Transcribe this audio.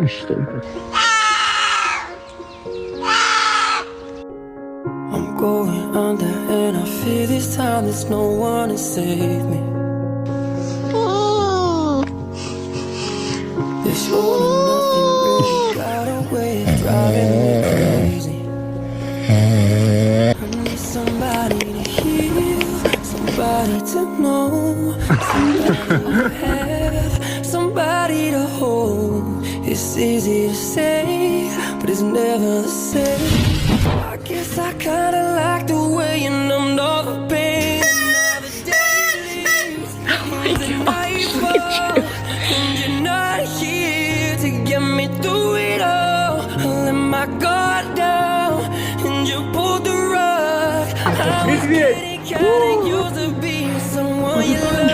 İşte bu. I'm going under and I feel this time there's no one to save me. This all and nothing really got a way of driving me crazy. I need somebody to heal, somebody to know, somebody to have, somebody to hold. It's easy to say, but it's never the same. I guess I kinda like the way you numbed all the pain. Now the day leaves, and the night falls, and you're not here to get me through it all. I let my guard down, and you pulled the rug. I was getting kinda used to